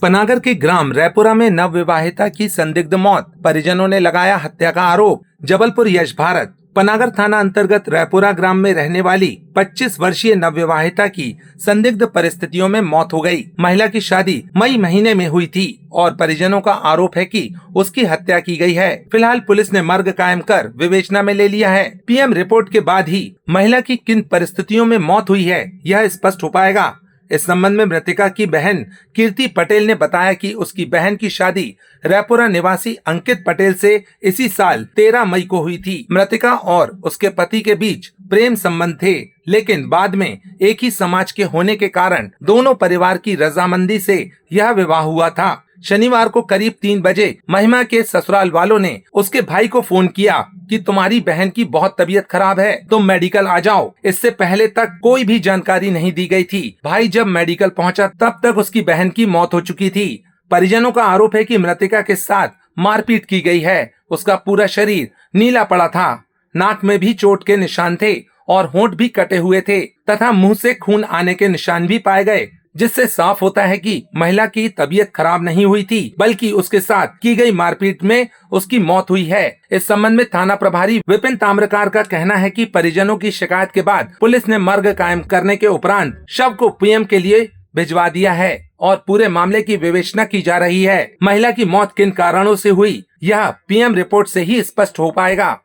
पनागर के ग्राम रैपुरा में नवविवाहिता की संदिग्ध मौत, परिजनों ने लगाया हत्या का आरोप। जबलपुर यश भारत पनागर थाना अंतर्गत रैपुरा ग्राम में रहने वाली 25 वर्षीय नवविवाहिता की संदिग्ध परिस्थितियों में मौत हो गई। महिला की शादी मई महीने में हुई थी और परिजनों का आरोप है कि उसकी हत्या की गई है। फिलहाल पुलिस ने मर्ग कायम कर विवेचना में ले लिया है। पीएम रिपोर्ट के बाद ही महिला की किन परिस्थितियों में मौत हुई है, यह स्पष्ट हो पाएगा। इस संबंध में मृतका की बहन कीर्ति पटेल ने बताया कि उसकी बहन की शादी रैपुरा निवासी अंकित पटेल से इसी साल 13 मई को हुई थी। मृतका और उसके पति के बीच प्रेम संबंध थे, लेकिन बाद में एक ही समाज के होने के कारण दोनों परिवार की रजामंदी से यह विवाह हुआ था। शनिवार को करीब 3 बजे महिमा के ससुराल वालों ने उसके भाई को फोन किया कि तुम्हारी बहन की बहुत तबीयत खराब है, तुम मेडिकल आ जाओ। इससे पहले तक कोई भी जानकारी नहीं दी गई थी। भाई जब मेडिकल पहुंचा तब तक उसकी बहन की मौत हो चुकी थी। परिजनों का आरोप है कि मृतका के साथ मारपीट की गई है। उसका पूरा शरीर नीला पड़ा था, नाक में भी चोट के निशान थे और होंठ भी कटे हुए थे तथा मुंह से खून आने के निशान भी पाए गए, जिससे साफ होता है कि महिला की तबीयत खराब नहीं हुई थी, बल्कि उसके साथ की गई मारपीट में उसकी मौत हुई है। इस संबंध में थाना प्रभारी विपिन ताम्रकार का कहना है कि परिजनों की शिकायत के बाद पुलिस ने मर्ग कायम करने के उपरांत शव को पीएम के लिए भिजवा दिया है और पूरे मामले की विवेचना की जा रही है। महिला की मौत किन कारणों से हुई, यह पीएम रिपोर्ट से ही स्पष्ट हो पाएगा।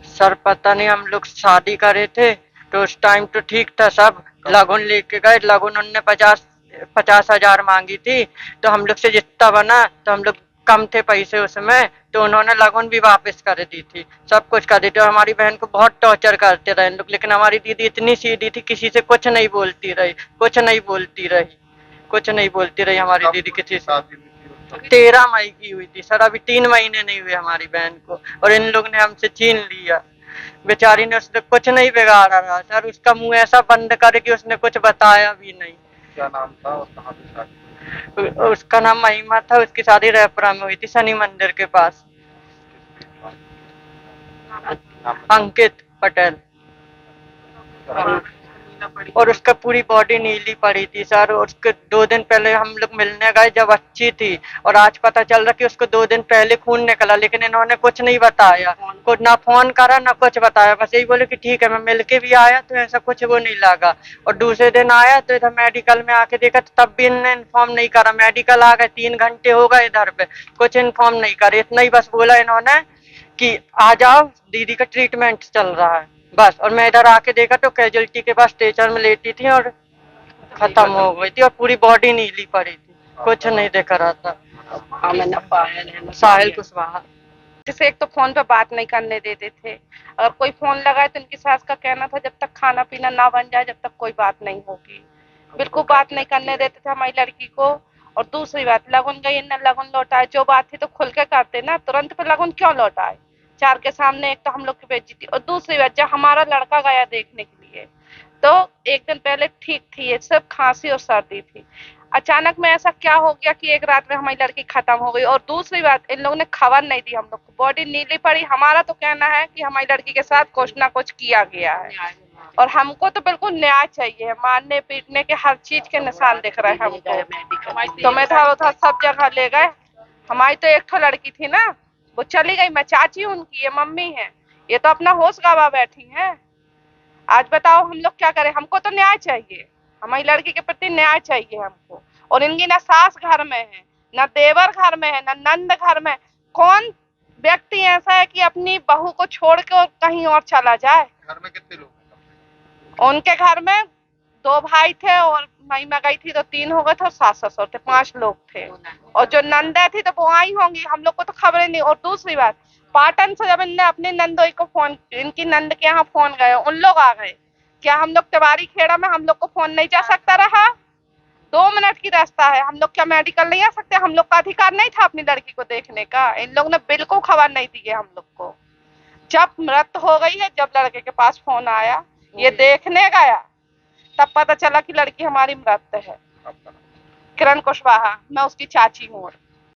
सर पता नहीं, हम लोग शादी करे थे तो उस टाइम तो ठीक था सब। लगन लेके गए, लगन उनने 50,000 मांगी थी, तो हम लोग से जितना बना, तो हम लोग कम थे पैसे उसमें, तो उन्होंने लगन भी वापस कर दी थी, सब कुछ कर दी थी। और हमारी बहन को बहुत टॉर्चर करते रहे लोग, लेकिन हमारी दीदी इतनी सीधी थी, किसी से कुछ नहीं बोलती रही, कुछ नहीं बोलती रही हमारी दीदी किसी से। 13 मई की हुई थी सर, अभी 3 महीने नहीं हुए हमारी बहन को, और इन लोग ने हमसे छीन लिया। बेचारी ने उसने कुछ नहीं बिगाड़ा रहा सर, उसका मुंह ऐसा बंद करे कि उसने कुछ बताया भी नहीं। क्या नाम था और कहाँ पे शादी? उसका नाम महिमा था, उसकी शादी रैपुरा में हुई थी, शनि मंदिर के पास। अंकित पटेल। और उसका पूरी बॉडी नीली पड़ी थी सर। उसके 2 दिन पहले हम लोग मिलने गए जब अच्छी थी, और आज पता चल रहा कि उसको 2 दिन पहले खून निकला, लेकिन इन्होंने कुछ नहीं बताया, कुछ ना फोन करा ना कुछ बताया, बस यही बोले कि ठीक है। मैं मिलके भी आया तो ऐसा कुछ वो नहीं लगा, और दूसरे दिन आया तो इधर मेडिकल में आके देखा तो तब भी इन्होंने इन्फॉर्म नहीं करा। मेडिकल आ गए, 3 घंटे हो गए इधर पे, कुछ इन्फॉर्म नहीं करे। इतना ही बस बोला इन्होंने कि आ जाओ, दीदी का ट्रीटमेंट चल रहा है, बस। और मैं इधर आके देखा तो कैजुअलिटी के पास स्ट्रेचर में लेटी थी और खत्म हो गई थी, और पूरी बॉडी नीली पड़ी थी, कुछ नहीं दिख रहा था। साहिल कुशवाहा। जैसे एक तो फोन पे बात नहीं करने देते थे, अगर कोई फोन लगाए तो उनकी सास का कहना था जब तक खाना पीना ना बन जाए जब तक कोई बात नहीं होगी। बिल्कुल बात नहीं करने देते थे हमारी लड़की को। और दूसरी बात, लगन गई ना लगन लौटाए, जो बात थी तो खुल के करते ना, तुरंत पे लगन क्यों लौटाए? 4 के सामने एक तो हम लोग की बेइज्जती, और दूसरी बात जब हमारा लड़का गया देखने के लिए तो एक दिन पहले ठीक थी, ये सब खांसी और सर्दी थी। अचानक में ऐसा क्या हो गया कि एक रात में हमारी लड़की खत्म हो गई। और दूसरी बात, इन लोगों ने खबर नहीं दी हम लोग को, बॉडी नीली पड़ी। हमारा तो कहना है कि हमारी लड़की के साथ कुछ ना कुछ किया गया है, और हमको तो बिल्कुल न्याय चाहिए। मारने पीटने के हर चीज के निशान दिख रहे हैं हमको, तो मैं इधर उधर सब जगह ले गए। हमारी तो एक लड़की थी ना, वो चली गई। मैं चाची हूँ उनकी, ये मम्मी है, ये तो अपना होश गवा बैठी हैं। आज बताओ हम लोग क्या करें? हमको तो न्याय चाहिए, हमारी लड़की के प्रति न्याय चाहिए हमको। और इनकी ना सास घर में है, ना देवर घर में है, ना नंद घर में। कौन व्यक्ति ऐसा है कि अपनी बहू को छोड़ के और कहीं और चला जाए? घर में कितने लोग हैं? उनके घर में 2 भाई थे, और महिमा गई थी तो 3 हो गए थे, और सास ससुर थे, 5 लोग थे। और जो नंदा थी तो वो आई होंगी, हम लोग को तो खबर नहीं। और दूसरी बात, पाटन से जब इनने अपनी नंदोई को फोन, इनकी नंद के यहाँ फोन गए, उन लोग आ गए। क्या हम लोग तिवारी खेड़ा में हम लोग को फोन नहीं जा सकता रहा? 2 मिनट की रास्ता है, हम लोग क्या मेडिकल नहीं आ सकते? हम लोग का अधिकार नहीं था अपनी लड़की को देखने का? इन लोग ने बिल्कुल खबर नहीं दी है हम लोग को। जब मृत हो गई है, जब लड़के के पास फोन आया, ये देखने गया, तब पता चला कि लड़की हमारी मृत है। किरण कुशवाहा, मैं उसकी चाची हूँ।